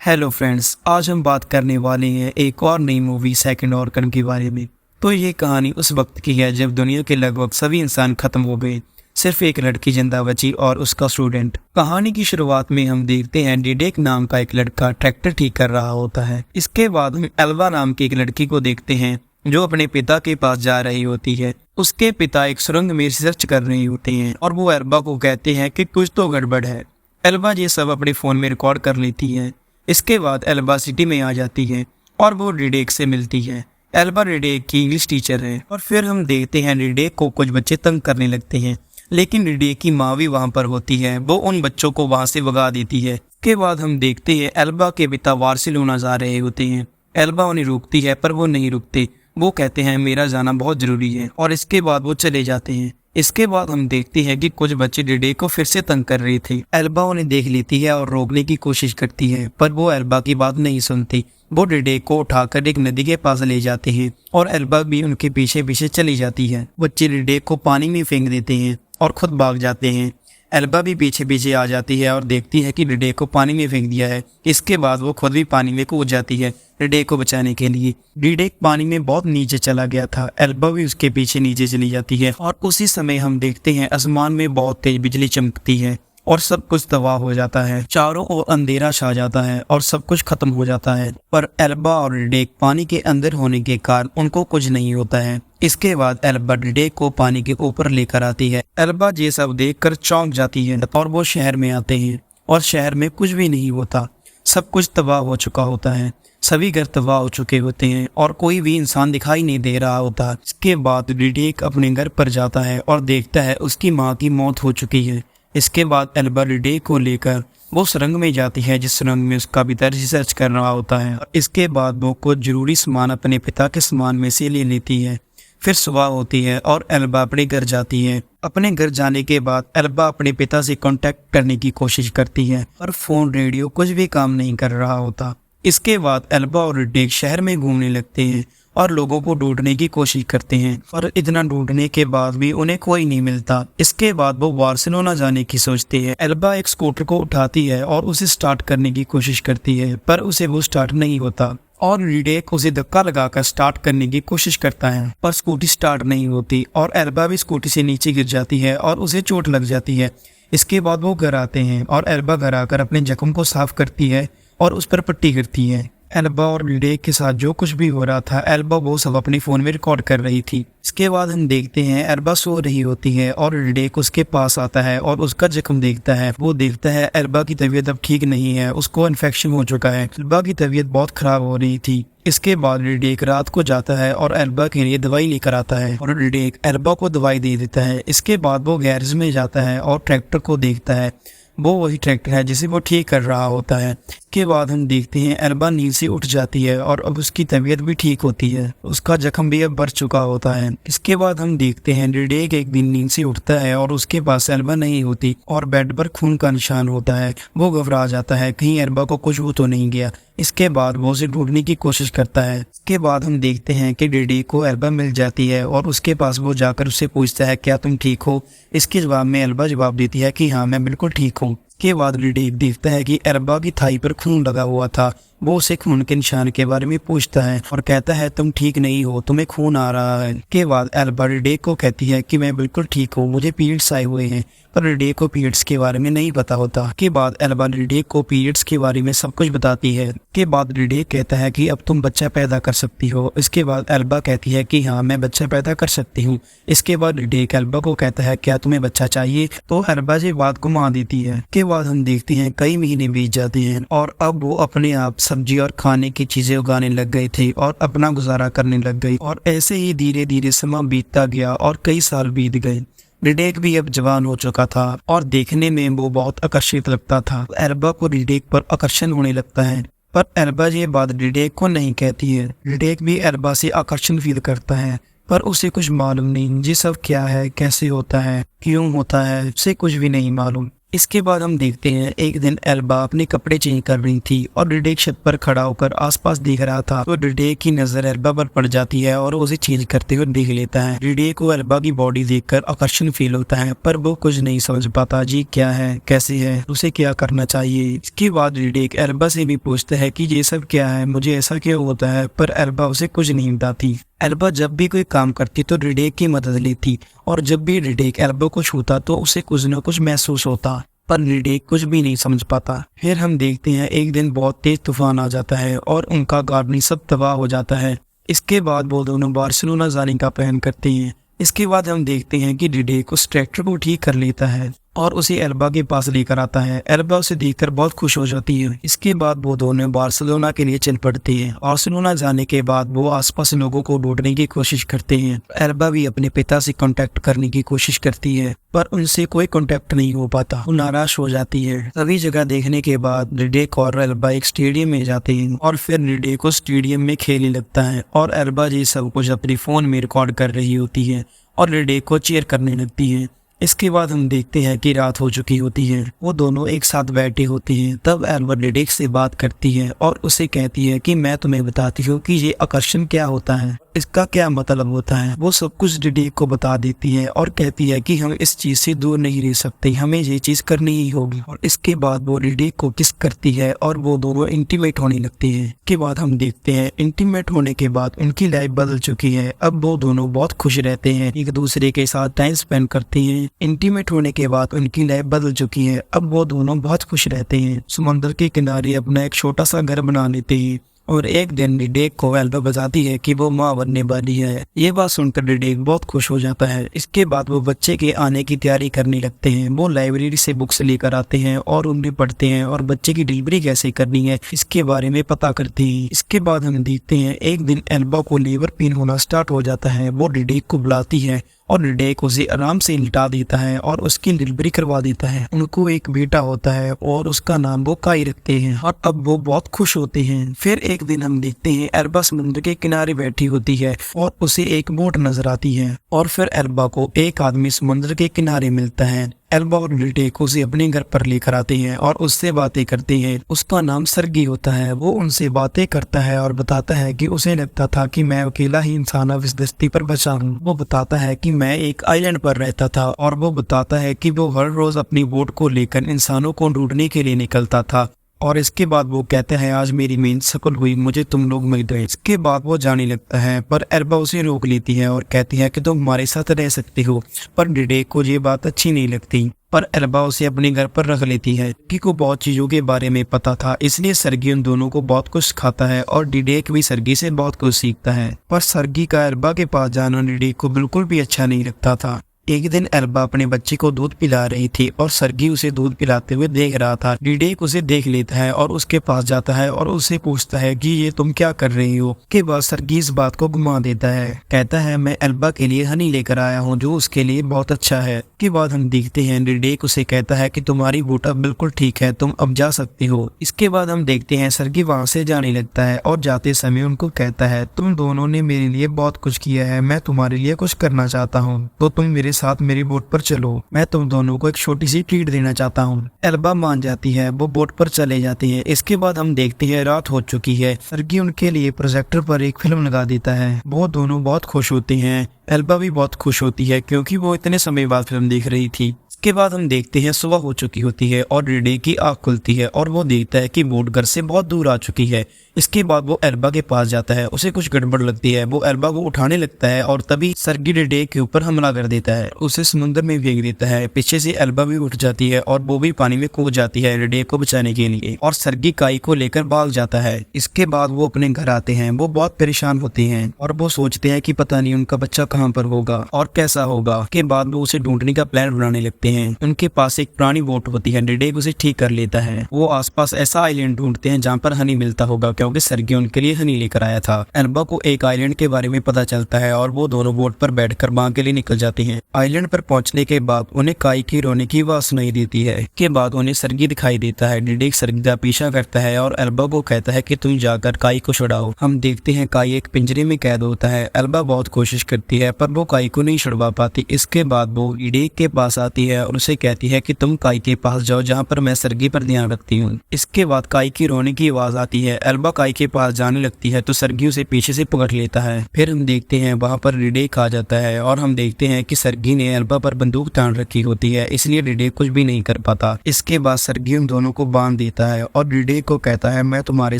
Hello friends, आज हम बात करने वाले हैं एक और नई मूवी सेकंड ऑर्गन के बारे में। तो ये कहानी उस वक्त की है जब दुनिया के लगभग सभी इंसान खत्म हो गए, सिर्फ एक लड़की जिंदा बची और उसका स्टूडेंट। कहानी की शुरुआत में हम देखते हैं डिडेक नाम का एक लड़का ट्रैक्टर ठीक कर रहा होता है। इसके बाद हम एल्वा नाम की एक लड़की को देखते हैं जो अपने पिता के पास जा रही होती है। उसके पिता एक सुरंग में रिसर्च कर रहे होते हैं और वो एल्वा को कहते हैं कि कुछ तो गड़बड़ है। एल्वा ये सब अपने फोन में रिकॉर्ड कर लेती है। इसके बाद एल्बा सिटी में आ जाती है और वो रिडेक से मिलती है। एल्बा रिडेक की इंग्लिश टीचर है और फिर हम देखते हैं रिडेक को कुछ बच्चे तंग करने लगते हैं, लेकिन रिडेक की माँ भी वहाँ पर होती है। वो उन बच्चों को वहाँ से भगा देती है। इसके बाद हम देखते हैं एल्बा के पिता बार्सिलोना जा रहे होते हैं। एल्बा उन्हें रोकती है पर वो नहीं रुकते। वो कहते हैं मेरा जाना बहुत जरूरी है और इसके बाद वो चले जाते हैं। इसके बाद हम देखते हैं कि कुछ बच्चे डिडेक को फिर से तंग कर रहे थे। एल्बा उन्हें देख लेती है और रोकने की कोशिश करती है, पर वो एल्बा की बात नहीं सुनती। वो डिडेक को उठाकर एक नदी के पास ले जाते हैं और एल्बा भी उनके पीछे पीछे चली जाती है। बच्चे डिडेक को पानी में फेंक देते हैं और खुद भाग जाते हैं। एल्बा भी पीछे पीछे आ जाती है और देखती है कि डिडेक को पानी में फेंक दिया है। इसके बाद वो खुद भी पानी में कूद जाती है डिडेक को बचाने के लिए। डिडेक पानी में बहुत नीचे चला गया था। एल्बा भी उसके पीछे नीचे चली जाती है और उसी समय हम देखते हैं आसमान में बहुत तेज बिजली चमकती है और सब कुछ तबाह हो जाता है। चारों ओर अंधेरा छा जाता है और सब कुछ खत्म हो जाता है, पर एल्बा और डिडेक पानी के अंदर होने के कारण उनको कुछ नहीं होता है। इसके बाद एल्बा डिडेक को पानी के ऊपर लेकर आती है। एल्बा ये सब देखकर चौंक जाती है और वो शहर में आते हैं और शहर में कुछ भी नहीं होता। सब कुछ तबाह हो चुका होता है। सभी घर तबाह हो चुके होते हैं और कोई भी इंसान दिखाई नहीं दे रहा होता। इसके बाद डिडेक अपने घर पर जाता है और देखता है उसकी माँ की मौत हो चुकी है। इसके बाद एल्बा डिडेक को लेकर वो सुरंग में जाती है जिस सुरंग में उसका पिता रिसर्च कर रहा होता है। इसके बाद वो कुछ जरूरी सामान अपने पिता के सामान में से ले लेती है। फिर सुबह होती है और एल्बा अपने घर जाती है। अपने घर जाने के बाद एल्बा अपने पिता से कांटेक्ट करने की कोशिश करती है, पर फोन रेडियो कुछ भी काम नहीं कर रहा होता। इसके बाद एल्बा और डिडेक शहर में घूमने लगते हैं और लोगों को ढूंढने की कोशिश करते हैं, पर इतना ढूंढने के बाद भी उन्हें कोई नहीं मिलता। इसके बाद वो बार्सिलोना जाने की सोचते हैं। एल्बा एक स्कूटर को उठाती है और उसे स्टार्ट करने की कोशिश करती है, पर उसे वो स्टार्ट नहीं होता और डिडेक उसे धक्का लगाकर स्टार्ट करने की कोशिश करता है, पर स्कूटी स्टार्ट नहीं होती और एल्बा भी स्कूटी से नीचे गिर जाती है और उसे चोट लग जाती है। इसके बाद वो घर आते हैं और एल्बा घर आकर अपने जख्म को साफ करती है और उस पर पट्टी करती है। एल्बा और डिडेक के साथ जो कुछ भी हो रहा था एल्बा वो सब अपने फोन में रिकॉर्ड कर रही थी। इसके बाद हम देखते हैं एल्बा सो रही होती है और डिडेक उसके पास आता है और उसका जख्म देखता है। वो देखता है एल्बा की तबीयत अब ठीक नहीं है, उसको इन्फेक्शन हो चुका है। एल्बा की तबीयत बहुत खराब हो रही थी। इसके बाद डिडेक रात को जाता है और एल्बा के लिए दवाई लेकर आता है और डिडेक एल्बा को दवाई दे देता है। इसके बाद वो गैरेज में जाता है और ट्रैक्टर को देखता है। वो वही ट्रैक्टर है जिसे वो ठीक कर रहा होता है। इसके बाद हम देखते हैं एल्बा नींद से उठ जाती है और अब उसकी तबीयत भी ठीक होती है। उसका जख्म भी अब बढ़ चुका होता है। इसके बाद हम देखते हैं डिडेक एक दिन नींद से उठता है और उसके पास एल्बा नहीं होती और बेड पर खून का निशान होता है। वो घबरा जाता है कहीं एल्बा को कुछ हो तो नहीं गया। इसके बाद वो उसे ढूंढने की कोशिश करता है। इसके बाद हम देखते हैं कि डिडेक को एल्बा मिल जाती है और उसके पास वो जाकर उससे पूछता है क्या तुम ठीक हो। इसके जवाब में एल्बा जवाब देती है कि हाँ मैं बिल्कुल ठीक हूँ। के बाद डिडेक देखता है कि एल्बा की थाई पर खून लगा हुआ था। वो उसे खून के निशान के बारे में पूछता है और कहता है तुम ठीक नहीं हो, तुम्हें खून आ रहा है। के बाद एल्बा डिडेक को कहती है कि मैं बिल्कुल ठीक हूँ, मुझे पीरियड्स आए हुए हैं, पर डिडेक को पीरियड्स के बारे में नहीं पता होता। के बाद एल्बा डिडेक को पीरियड्स के बारे में सब कुछ बताती है। के बाद डिडेक कहता है कि अब तुम बच्चा पैदा कर सकती हो। इसके बाद एल्बा कहती है कि हाँ मैं बच्चा पैदा कर सकती हूँ। इसके बाद डिडेक एल्बा को कहता है क्या तुम्हें बच्चा चाहिए, तो एल्बा ये बात को मान देती है। के बाद हम देखते हैं कई महीने बीत जाते हैं और अब वो अपने आप सब्जी और खाने की चीजें उगाने लग गए थे और अपना गुजारा करने लग गई और ऐसे ही धीरे धीरे समय बीतता गया और कई साल बीत गए। डिडेक भी अब जवान हो चुका था और देखने में वो बहुत आकर्षित लगता था। एल्बा को डिडेक पर आकर्षण होने लगता है, पर एल्बा ये बात डिडेक को नहीं कहती है। डिडेक भी एल्बा से आकर्षण फील करता है, पर उसे कुछ मालूम नहीं ये सब क्या है, कैसे होता है, क्यों होता है, उसे कुछ भी नहीं मालूम। इसके बाद हम देखते हैं एक दिन एल्बा अपने कपड़े चेंज कर रही थी और रिडेक छत पर खड़ा होकर आसपास देख रहा था। तो रिडेक की नजर एल्बा पर पड़ जाती है और उसे चेंज करते हुए देख लेता है। रिडेक को एल्बा की बॉडी देखकर आकर्षण फील होता है, पर वो कुछ नहीं समझ पाता जी क्या है, कैसे है, उसे क्या करना चाहिए। इसके बाद रिडेक एल्बा से भी पूछता है कि ये सब क्या है, मुझे ऐसा क्यों होता है, पर एल्बा उसे कुछ नहीं बताती। एल्बा जब भी कोई काम करती तो रिडेक की मदद लेती और जब भी रिडेक एल्बा को छूता तो उसे कुछ न कुछ महसूस होता, पर रिडेक कुछ भी नहीं समझ पाता। फिर हम देखते हैं एक दिन बहुत तेज तूफान आ जाता है और उनका गार्डनिंग सब तबाह हो जाता है। इसके बाद वो दोनों बार्सिलोना जाने का प्लान करते हैं। इसके बाद हम देखते हैं कि रिडेक उस ट्रैक्टर को ठीक कर लेता है और उसे एल्बा के पास लेकर आता है। एल्बा उसे देखकर बहुत खुश हो जाती है। इसके बाद वो दोनों बार्सिलोना के लिए चल पड़ते हैं। बार्सिलोना जाने के बाद वो आसपास लोगों को ढूंढने की कोशिश करते हैं। एल्बा भी अपने पिता से कांटेक्ट करने की कोशिश करती है, पर उनसे कोई कांटेक्ट नहीं हो पाता। वो नाराज हो जाती है। सभी जगह देखने के बाद रिडेक और एल्बा एक स्टेडियम में जाते हैं और फिर रिडेक को स्टेडियम में खेलने लगता है और एल्बा जी सब कुछ अपने फोन में रिकॉर्ड कर रही होती है और रिडेक को चीयर करने लगती है। इसके बाद हम देखते हैं कि रात हो चुकी होती है। वो दोनों एक साथ बैठे होते हैं। तब एल्बा रिडेक से बात करती है और उसे कहती है कि मैं तुम्हें बताती हूँ कि ये आकर्षण क्या होता है, इसका क्या मतलब होता है। वो सब कुछ रिडेक को बता देती है और कहती है कि हम इस चीज से दूर नहीं रह सकते, हमें ये चीज करनी ही होगी। और इसके बाद वो रिडेक को किस करती है और वो दोनों इंटीमेट होने लगते हैं। इसके बाद हम देखते हैं इंटीमेट होने के बाद उनकी लाइफ बदल चुकी है। अब वो दोनों बहुत खुश रहते हैं, एक दूसरे के साथ टाइम स्पेंड करते हैं। इंटीमेट होने के बाद उनकी लाइफ बदल चुकी है। अब वो दोनों बहुत खुश रहते हैं। समुद्र के किनारे अपना एक छोटा सा घर बना लेते हैं और एक दिन रिडेक को एल्बा बताती है कि वो माँ बनने वाली है। ये बात सुनकर रिडेक बहुत खुश हो जाता है। इसके बाद वो बच्चे के आने की तैयारी करने लगते हैं। वो लाइब्रेरी से बुक्स लेकर आते हैं और उन्हें पढ़ते हैं और बच्चे की डिलीवरी कैसे करनी है इसके बारे में पता करते हैं। इसके बाद हम देखते हैं एक दिन एल्बा को लेबर पेन होना स्टार्ट हो जाता है। वो रिडेक को बुलाती है और रिडेक उसे आराम से लिटा देता है और उसकी डिलीवरी करवा देता है। उनको एक बेटा होता है और उसका नाम वो काई रखते हैं और अब वो बहुत खुश होते हैं। फिर एक दिन हम देखते हैं एल्बा समुद्र के किनारे बैठी होती है और उसे एक बोट नजर आती है और फिर एल्बा को एक आदमी समुद्र के किनारे मिलता है। एल्बा और रिडेक उसे अपने घर पर लेकर आते हैं और उससे बातें करते हैं। उसका नाम सर्गी होता है। वो उनसे बातें करता है और बताता है कि उसे लगता था कि मैं अकेला ही इंसान अब इस धरती पर बचा हूँ। वो बताता है कि मैं एक आइलैंड पर रहता था और वो बताता है कि वो हर रोज अपनी बोट को लेकर इंसानों को ढूंढने के लिए निकलता था। और इसके बाद वो कहते हैं आज मेरी मेहनत सफल हुई, मुझे तुम लोग मिल गए। इसके बाद वो जाने लगता है, पर एल्बा उसे रोक लेती है और कहती है कि तुम हमारे साथ रह सकते हो। पर रिडेक को ये बात अच्छी नहीं लगती, पर एल्बा उसे अपने घर पर रख लेती है कि को बहुत चीजों के बारे में पता था, इसलिए सर्गी उन दोनों को बहुत कुछ सिखाता है और रिडेक भी सर्गी से बहुत कुछ सीखता है। पर सर्गी का एल्बा के पास जाना रिडेक को बिल्कुल भी अच्छा नहीं लगता था। एक दिन एल्बा अपने बच्चे को दूध पिला रही थी और सर्गी उसे दूध पिलाते हुए देख रहा था। रिडेक उसे देख लेता है और उसके पास जाता है और उससे पूछता है कि ये तुम क्या कर रही हो। के बाद सर्गी इस बात को घुमा देता है, कहता है मैं एल्बा के लिए हनी लेकर आया हूँ जो उसके लिए बहुत अच्छा है। के बाद हम देखते हैं रिडेक उसे कहता है कि तुम्हारी बोट अब बिल्कुल ठीक है, तुम अब जा सकती हो। इसके बाद हम देखते हैं सर्गी वहाँ से जाने लगता है और जाते समय उनको कहता है तुम दोनों ने मेरे लिए बहुत कुछ किया है, मैं तुम्हारे लिए कुछ करना चाहता हूँ, तो तुम मेरे साथ मेरी बोट पर चलो, मैं तुम दोनों को एक छोटी सी ट्रीट देना चाहता हूँ। एल्बा मान जाती है, वो बोट पर चले जाते हैं। इसके बाद हम देखते हैं रात हो चुकी है। सर्गी उनके लिए प्रोजेक्टर पर एक फिल्म लगा देता है। वो दोनों बहुत खुश होते हैं। एल्बा भी बहुत खुश होती है क्योंकि वो इतने समय बाद फिल्म देख रही थी। इसके बाद हम देखते हैं सुबह हो चुकी होती है और रिडेक की आँख खुलती है और वो देखता है कि बोट घर से बहुत दूर आ चुकी है। इसके बाद वो एल्बा के पास जाता है, उसे कुछ गड़बड़ लगती है। वो एल्बा को उठाने लगता है और तभी सर्गी रिडेक के ऊपर हमला कर देता है, उसे समुद्र में फेंक देता है। पीछे से एल्बा भी उठ जाती है और वो भी पानी में कूद जाती है रिडेक को बचाने के लिए और सर्गी काई को लेकर भाग जाता है। इसके बाद वो अपने घर आते हैं। वो बहुत परेशान होते हैं और वो सोचते हैं कि पता नहीं उनका बच्चा कहाँ पर होगा और कैसा होगा। के बाद वो उसे ढूंढने का प्लान बनाने लगते हैं। उनके पास एक पुरानी बोट होती है। रिडेक उसे ठीक कर लेता है। वो आसपास ऐसा आइलैंड ढूंढते हैं जहाँ पर हनी मिलता होगा क्योंकि सर्गी उनके लिए हनी लेकर आया था। एल्बा को एक आइलैंड के बारे में पता चलता है और वो दोनों बोट पर बैठकर वहां के लिए निकल जाते हैं। आइलैंड पर पहुंचने के बाद उन्हें काई की रोने की आवाज सुनाई देती है। के बाद उन्हें सर्गी दिखाई देता है। रिडेक सर्गी का पीछा करता है और एल्बा को कहता है कि तुम जाकर काई को छुड़ाओ। हम देखते हैं काई एक पिंजरे में कैद होता है। एल्बा बहुत कोशिश करती है पर वो काई को नहीं छुड़वा पाती। इसके बाद वो रिडेक के पास आती है है और उसे कहती है कि तुम काई के पास जाओ जहाँ पर मैं सर्गी पर ध्यान रखती हूँ। इसके बाद काई की रोने की आवाज आती है। एल्बा काई के पास जाने लगती है तो सर्गी उसे पीछे से पकड़ लेता है। फिर हम देखते हैं वहाँ पर रिडेक आ जाता है और हम देखते हैं कि सर्गी ने एल्बा पर बंदूक तान रखी होती है, इसलिए रिडेक कुछ भी नहीं कर पाता। इसके बाद सर्गी उन दोनों को बांध देता है और रिडेक को कहता है मैं तुम्हारे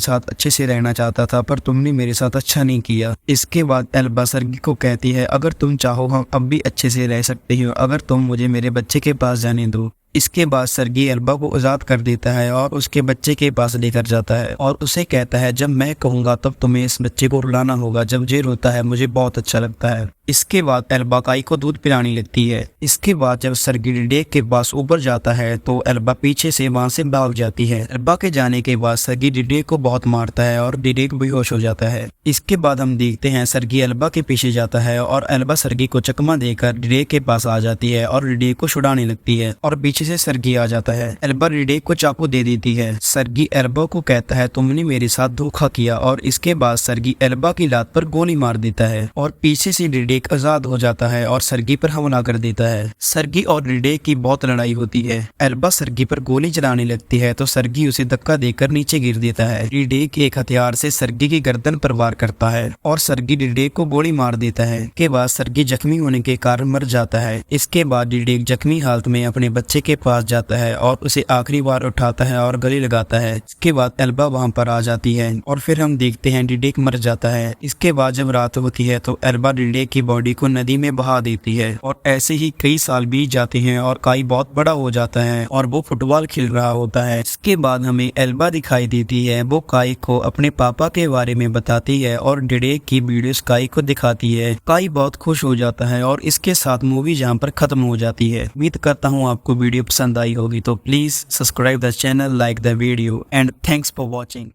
साथ अच्छे से रहना चाहता था पर तुमने मेरे साथ अच्छा नहीं किया। इसके बाद एल्बा सर्गी को कहती है अगर तुम चाहो हम अब भी अच्छे से रह सकते हो, अगर तुम मुझे मेरे बच्चे के पास जाने दो। इसके बाद सर्गी एल्बा को आजाद कर देता है और उसके बच्चे के पास लेकर जाता है और उसे कहता है जब मैं कहूंगा तब तुम्हें इस बच्चे को रुलाना होगा, जब ये रोता है मुझे बहुत अच्छा लगता है। इसके बाद एल्बा काई को दूध पिलाने लगती है। इसके बाद जब सर्गी रिडेक के पास ऊपर जाता है तो एल्बा पीछे से वहां से भाग जाती है। एल्बा के जाने के बाद सर्गी रिडेक को बहुत मारता है और रिडेक बेहोश हो जाता है। इसके बाद हम देखते हैं सर्गी एल्बा के पीछे जाता है और एल्बा सर्गी को चकमा देकर रिडेक के पास आ जाती है और रिडेक को छुड़ाने लगती है और पीछे से सर्गी आ जाता है। एल्बा रिडेक को चाकू दे देती है। सर्गी एल्बा को कहता है तुमने मेरे साथ धोखा किया और इसके बाद सर्गी एल्बा की लात पर गोली मार देता है और पीछे से रिडेक आजाद हो जाता है और सर्गी पर हमला कर देता है। सर्गी और रिडेक की बहुत लड़ाई होती है। एल्बा सर्गी पर गोली चलाने लगती है तो सर्गी उसे धक्का देकर नीचे गिर देता है। रिडेक एक हथियार से सर्गी की गर्दन पर वार करता है और सर्गी रिडेक को गोली मार देता है। के बाद सर्गी जख्मी होने के कारण मर जाता है। इसके बाद रिडेक जख्मी हालत में अपने बच्चे के पास जाता है और उसे आखिरी बार उठाता है और गले लगाता है। इसके बाद एल्बा वहां पर आ जाती है और फिर हम देखते हैं रिडेक मर जाता है। इसके बाद जब रात होती है तो एल्बा रिडेक की बॉडी को नदी में बहा देती है और ऐसे ही कई साल बीत जाते हैं और काई बहुत बड़ा हो जाता है और वो फुटबॉल खेल रहा होता है। इसके बाद हमें एल्बा दिखाई देती है। वो काई को अपने पापा के बारे में बताती है और रिडेक की वीडियोस काई को दिखाती है। काई बहुत खुश हो जाता है और इसके साथ मूवी जहाँ पर खत्म हो जाती है। उम्मीद करता हूँ आपको वीडियो पसंद आई होगी, तो please subscribe the channel, like the video and thanks for watching.